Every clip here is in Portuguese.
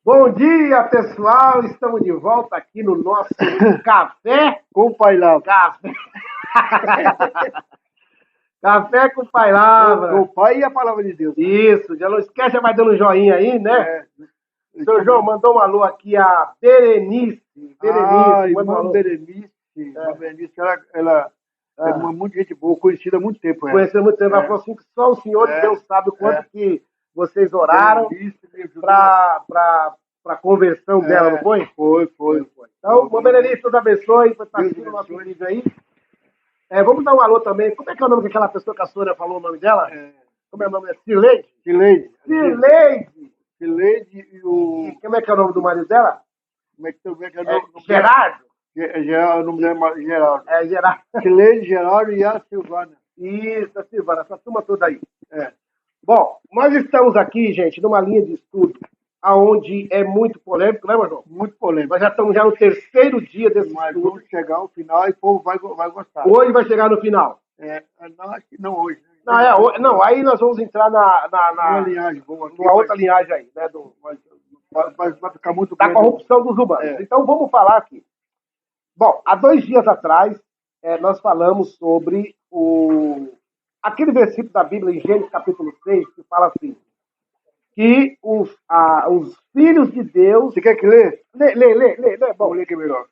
Bom dia, pessoal! Estamos de volta aqui no nosso Café Com o Pai Lava. Café. Café com Pai Lava. O Pai e a Palavra de Deus. Isso, já não esquece, já vai dando um joinha aí, né? É. Seu João mandou um alô aqui a Berenice. Irmã alô. Berenice. Irmã Berenice, ela é muito gente boa, conhecida há muito tempo. Conheceu muito tempo, ela falou assim que só o Senhor de Deus sabe o quanto que vocês oraram para a conversão dela, não foi? Foi. Então, bom, Berenice, Deus abençoe, por estar assistindo o nosso vídeo aí. Vamos dar um alô também. Como é que é o nome daquela pessoa que a Sônia falou o nome dela? Como é o nome? Cirleide? Cirleide e o... E como é que é o nome do marido dela? Como é que é o nome? Gerardo? O nome dela é Geraldo. É, Gerardo. Cirleide, Geraldo e a Silvana. Isso, a Silvana, essa turma toda aí. Bom, nós estamos aqui, gente, numa linha de estudo aonde é muito polêmico, né, meu irmão? Muito polêmico. Nós já estamos no terceiro dia desse Mas estudo. vamos chegar ao final e o povo vai gostar. Hoje vai chegar no final. Não, acho que não hoje. Não, aí nós vamos entrar Uma linhagem boa aqui. numa outra linhagem aí, né? Vai ficar muito Da grande. corrupção dos humanos. Então vamos falar aqui. Bom, há 2 dias atrás, nós falamos sobre aquele versículo da Bíblia em Gênesis capítulo 6, que fala assim, que os filhos de Deus... Você quer que lê? Lê. Bom, Vamos ler que é melhor.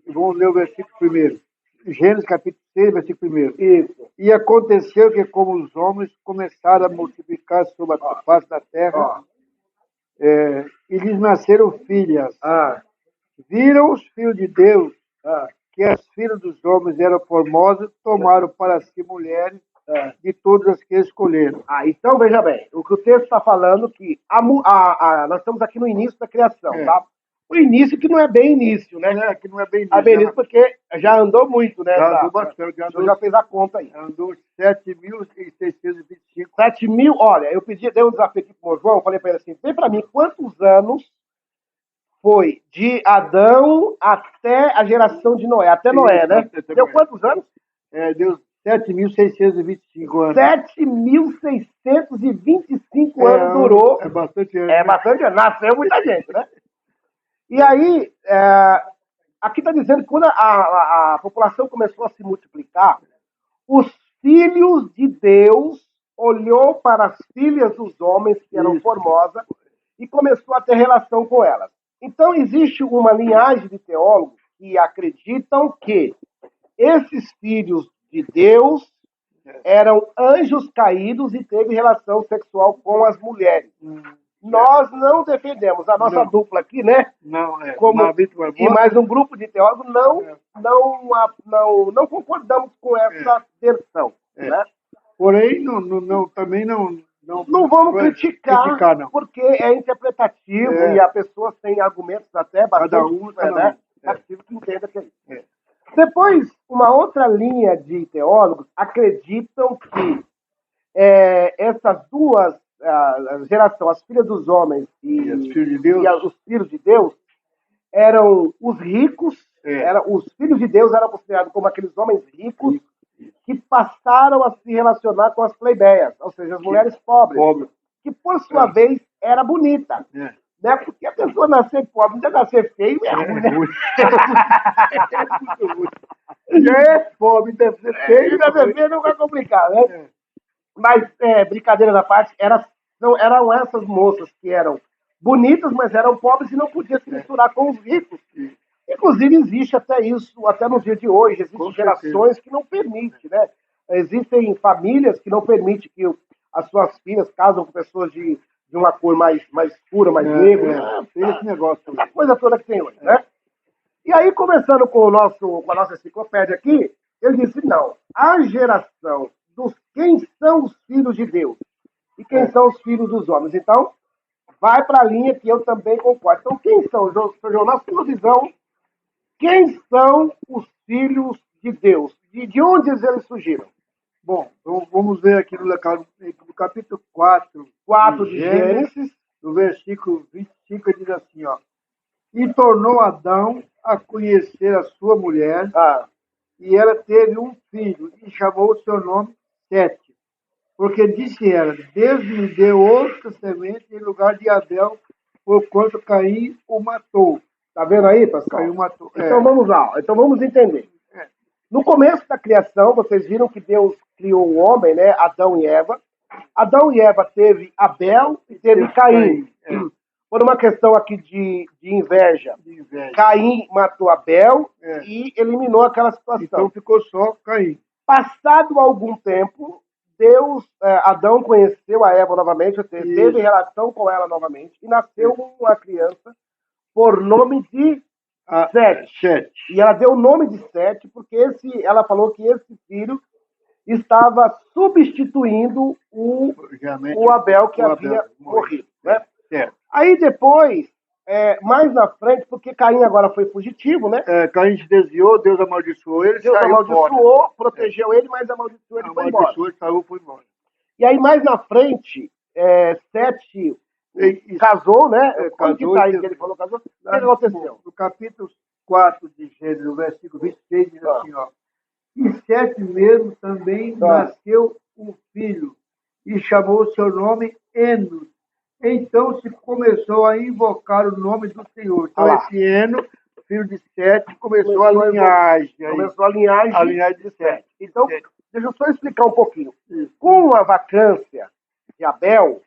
Vamos ler o versículo primeiro. Gênesis capítulo 6, versículo 1. isso. E aconteceu que, como os homens começaram a multiplicar sobre a face da terra, e lhes nasceram filhas, viram os filhos de Deus que as filhas dos homens eram formosas, tomaram para si mulheres de todas as que escolheram. Então veja bem, o que o texto está falando que nós estamos aqui no início da criação, tá? O início que não é bem início, né? Que não é bem É bem início porque já andou muito, né? Já andou bastante. Já fez a conta aí. Andou 7.625. 7.000, olha, dei um desafio aqui pro meu João, falei para ele assim, vem para mim, quantos anos foi de Adão até a geração de Noé? Até Noé, né? Deu quantos anos? Deu 7.625 anos. 7.625 anos durou. É bastante ano. É bastante ano. Nasceu muita gente, né? E aí, aqui está dizendo que quando a população começou a se multiplicar, os filhos de Deus olhou para as filhas dos homens que eram formosas e começou a ter relação com elas. Então, existe uma linhagem de teólogos que acreditam que esses filhos de Deus eram anjos caídos e teve relação sexual com as mulheres. Nós não defendemos, a nossa dupla aqui, né? E mais um grupo de teólogos não concordamos com essa versão. Né? Porém, também não vamos criticar não. Porque é interpretativo e a pessoa tem argumentos até bastante que entenda que é isso. Depois, uma outra linha de teólogos acreditam que essas duas gerações, as filhas dos homens e os filhos de Deus, eram os ricos, os filhos de Deus eram considerados como aqueles homens ricos que passaram a se relacionar com as plebeias, ou seja, as mulheres pobres, que por sua vez era bonita. Né? Porque a pessoa nascer pobre, não deve nascer feio, é ruim, né? Pobre, deve ser feio, não é complicado, né? Mas, brincadeira da parte, eram essas moças que eram bonitas, mas eram pobres e não podiam se misturar com os ricos. Inclusive, existe até isso, até no dia de hoje, existem gerações que não permitem, né? Existem famílias que não permitem que as suas filhas casam com pessoas de uma cor mais escura, mais negra. Tem esse negócio. Essa coisa toda que tem hoje, né? E aí, começando com a nossa enciclopédia aqui, ele disse, não, a geração dos quem são os filhos de Deus e quem são os filhos dos homens. Então, vai para a linha que eu também concordo. Então, quem são, João, na sua visão, quem são os filhos de Deus? De onde eles surgiram? Bom, então vamos ver aqui no capítulo 4 de Gênesis, no versículo 25, ele diz assim, e tornou Adão a conhecer a sua mulher, e ela teve um filho, e chamou o seu nome Sete. Porque disse ela, Deus me deu outra semente em lugar de Abel, porquanto Caim o matou. Tá vendo aí, pessoal? Caim o matou. Então vamos lá. Então vamos entender. No começo da criação, vocês viram que Deus criou o homem, né? Adão e Eva. Adão e Eva teve Abel e teve Caim. Por uma questão aqui de inveja. Caim matou Abel e eliminou aquela situação. Então ficou só Caim. Passado algum tempo, Adão conheceu a Eva novamente, teve relação com ela novamente, e nasceu uma criança por nome de Sete. E ela deu o nome de Sete porque ela falou que esse filho estava substituindo o Abel que havia morrido. Né? Aí depois, mais na frente, porque Caim agora foi fugitivo, né? Caim se desviou, Deus amaldiçoou ele, Deus amaldiçoou, protegeu ele, mas amaldiçoou ele, foi embora. Ele saiu, foi embora. E aí mais na frente, Sete casou, né? Como que tá aí que ele falou casou? O que aconteceu? No capítulo 4 de Gênesis, no versículo 26, diz assim, ó. E Sete mesmo também nasceu um filho, e chamou o seu nome Enos. Então se começou a invocar o nome do Senhor. Então esse Eno, filho de Sete, começou a linhagem. Começou a linhagem de Sete. Então, deixa eu só explicar um pouquinho. Com a vacância de Abel,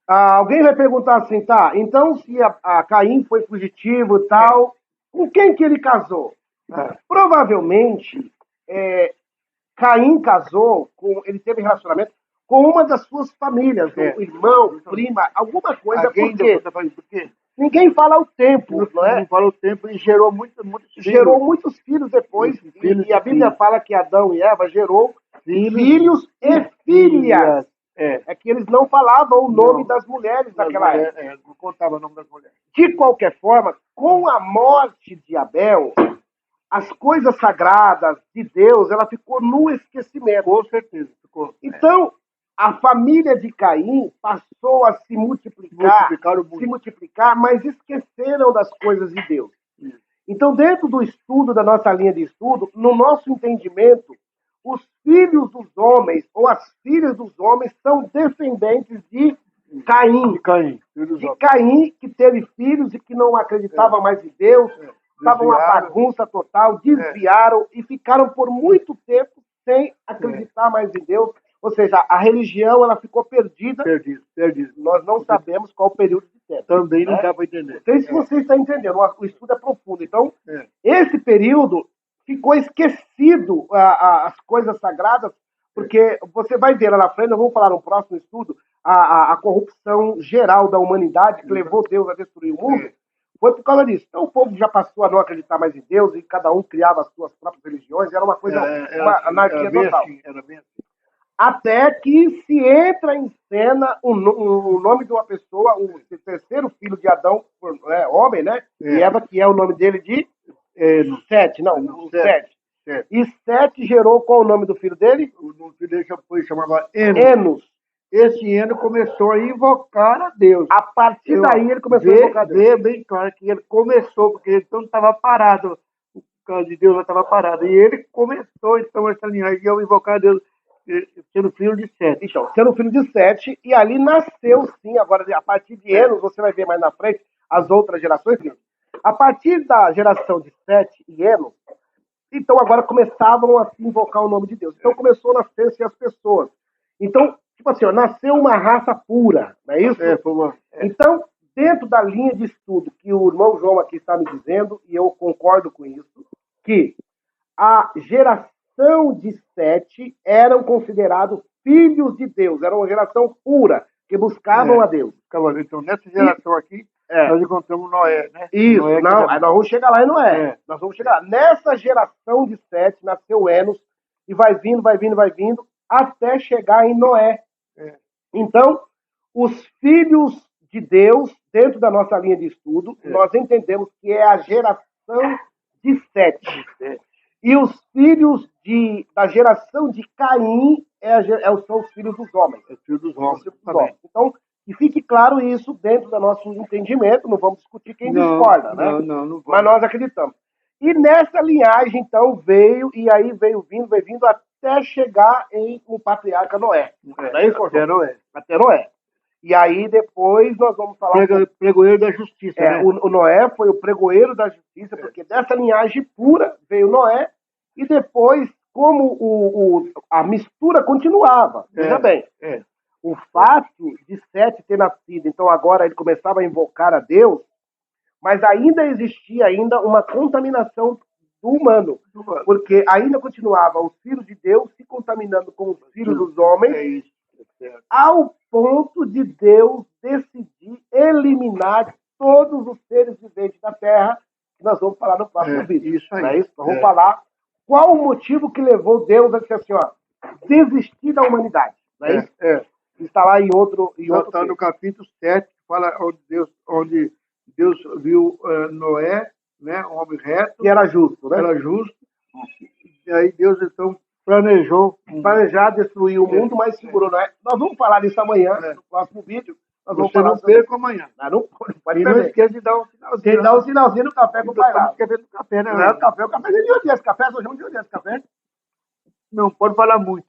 alguém vai perguntar assim, tá, então se a Caim foi fugitivo e tal, com quem que ele casou? Provavelmente, Caim casou, ele teve relacionamento com uma das suas famílias, um irmão, prima, alguma coisa, porque ninguém fala o tempo, não é? Não fala o tempo e gerou muitos filhos. Gerou muitos filhos depois, e a Bíblia fala que Adão e Eva gerou filhos e filhas. É que eles não falavam o nome das mulheres naquela época. Não contava o nome das mulheres. De qualquer forma, com a morte de Abel, as coisas sagradas de Deus, ela ficou no esquecimento. Com certeza. Então, a família de Caim passou a se multiplicar, mas esqueceram das coisas de Deus. Então, dentro do estudo, da nossa linha de estudo, no nosso entendimento, os filhos dos homens ou as filhas dos homens são descendentes de Caim. De Caim, que teve filhos e que não acreditava mais em Deus, estava uma bagunça total, desviaram e ficaram por muito tempo sem acreditar mais em Deus. Ou seja, a religião ela ficou perdida. Nós não sabemos qual o período de tempo. Também não dá para entender. Não sei se você está entendendo, o estudo é profundo. Então, esse período ficou esquecido as coisas sagradas, porque você vai ver lá na frente, nós vamos falar no próximo estudo, a corrupção geral da humanidade que levou Deus a destruir o mundo, foi por causa disso. Então o povo já passou a não acreditar mais em Deus e cada um criava as suas próprias religiões, era uma coisa, uma anarquia total. Era bem assim. Até que se entra em cena o nome de uma pessoa, o terceiro filho de Adão, homem, né? E Eva, que é o nome dele de Sete. Sete. E Sete gerou qual o nome do filho dele? O nome dele chamava Enos. Esse Eno começou a invocar a Deus. A partir daí ele começou a invocar a Deus. Vê bem claro que ele começou, porque ele então estava parado. O caso de Deus já estava parado. E ele começou então essa linhagem a invocar a Deus, sendo filho de Sete. Então, sendo filho de Sete, e ali nasceu sim, agora a partir de Enos, você vai ver mais na frente as outras gerações. A partir da geração de Sete e Enos, então agora começavam a se invocar o nome de Deus. Então começou a nascer as pessoas. Então, tipo assim, nasceu uma raça pura, não é isso? Então, dentro da linha de estudo que o irmão João aqui está me dizendo, e eu concordo com isso, que a geração de Sete eram considerados filhos de Deus, era uma geração pura, que buscavam a Deus. Então, nessa geração aqui, nós encontramos Noé, né? Isso, Noé, nós vamos chegar lá em Noé. Nós vamos chegar lá. Nessa geração de Sete, nasceu Enos, e vai vindo, até chegar em Noé. Então, os filhos de Deus, dentro da nossa linha de estudo, nós entendemos que é a geração de Sete. E os filhos da geração de Caim são os filhos dos homens. Então, que fique claro isso dentro do nosso entendimento, não vamos discutir quem discorda, né? Não mas nós acreditamos. E nessa linhagem, então, veio vindo até chegar em o patriarca Noé. Até Noé. Até Noé. E aí depois nós vamos falar... Pregoeiro da justiça, né? O Noé foi o pregoeiro da justiça, porque dessa linhagem pura veio Noé, e depois, como a mistura continuava, veja bem, o fato de Sete ter nascido, então agora ele começava a invocar a Deus, mas ainda existia uma contaminação do humano, porque ainda continuava os filhos de Deus se contaminando com os filhos dos homens, ao ponto de Deus decidir eliminar todos os seres viventes da Terra, que nós vamos falar no próximo vídeo. Isso aí. Não é isso? Nós vamos falar qual o motivo que levou Deus a dizer assim, ó, desistir da humanidade. Não é isso? Está lá em outro Está no capítulo 7, fala onde Deus viu Noé, né, um homem reto. Que era justo, né? Era justo. E aí Deus, então, planejar destruir o mundo, mas segurou, não é? Nós vamos falar disso amanhã, no próximo vídeo. Nós vamos falar não perca amanhã. Não pode e não esqueça de dar um sinalzinho. Tem que dar um sinalzinho no café com o pai lá. Escrever no café, né? Não, o café de onde é esse café? Hoje de onde é esse café? Não pode falar muito.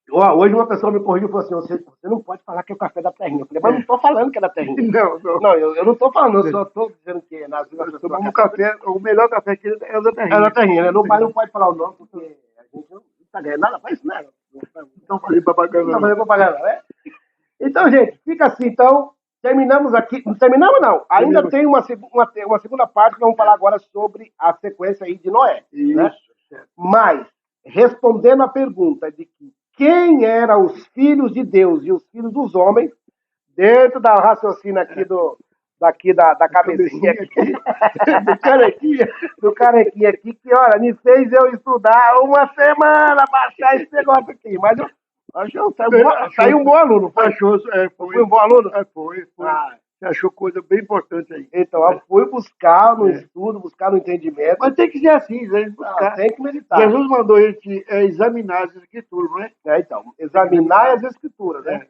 Hoje uma pessoa me corrigiu e falou assim, você não pode falar que é o café da terrinha. Eu falei, mas não estou falando que é da terrinha. Não, eu não estou falando, eu só estou dizendo que é na tomamos café, o melhor café que é o da terrinha. É da terrinha, né? Não pode falar o nome, porque a gente não está ganhando nada para isso, né? Não falei propaganda. Não falei propaganda, né? Então, gente, fica assim, então, terminamos aqui. Não terminamos, não. Ainda tem uma segunda parte que vamos falar agora sobre a sequência aí de Noé. Isso, né? certo. Mas, respondendo a pergunta de que quem eram os filhos de Deus e os filhos dos homens, dentro da raciocínio aqui da cabecinha aqui, do carequinha aqui, que, olha, me fez eu estudar uma semana, baixar esse negócio aqui, mas eu acho que saiu um bom aluno. Foi um bom aluno? Foi. Você achou coisa bem importante aí. Então, eu fui buscar no estudo, buscar no entendimento. Mas tem que ser assim, né? Tem que meditar. Jesus mandou a gente examinar as escrituras, não é? Então, examinar as escrituras, né?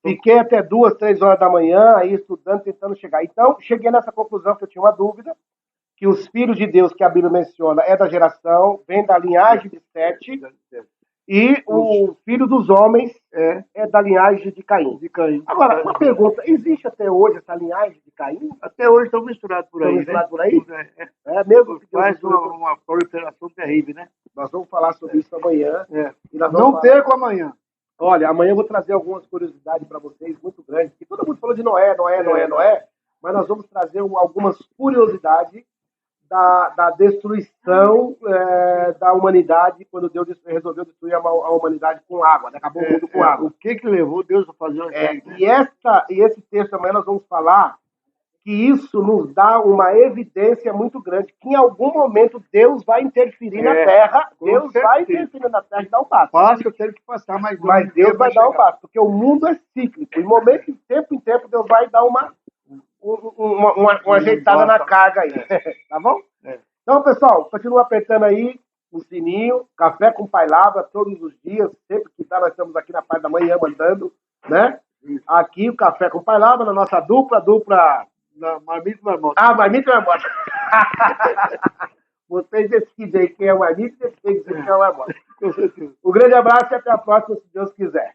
Fiquei até 2, 3 horas da manhã aí estudando, tentando chegar. Então, cheguei nessa conclusão que eu tinha uma dúvida, que os filhos de Deus que a Bíblia menciona é da geração, vem da linhagem de Sete, e o filho dos homens é da linhagem de Caim. Agora, uma pergunta, existe até hoje essa linhagem de Caim? Até hoje estão misturados por aí. Mesmo que faz uma proliferação terrível, né? Nós vamos falar sobre isso amanhã. Não perca amanhã. Olha, amanhã eu vou trazer algumas curiosidades para vocês muito grandes, que todo mundo falou de Noé, mas nós vamos trazer algumas curiosidades da destruição da humanidade, quando Deus resolveu destruir a humanidade com água, né? Acabou o mundo com água. O que levou Deus a fazer e esse texto amanhã nós vamos falar que isso nos dá uma evidência muito grande, que em algum momento Deus vai interferir na Terra, Deus vai interferir na Terra e dar um passo. Eu tenho que passar, mas Deus vai dar um passo, porque o mundo é cíclico, de tempo em tempo Deus vai dar uma ajeitada na carga aí, tá bom? Então, pessoal, continua apertando aí o sininho, café com Pai Lava todos os dias, sempre que dá, nós estamos aqui na parte da manhã mandando, né? Aqui o café com Pai Lava, na nossa dupla... Marmita e Marmota. Marmita e Marmota. Vocês decidem quem é o Marmita e quem é o Marmota. Um grande abraço e até a próxima, se Deus quiser.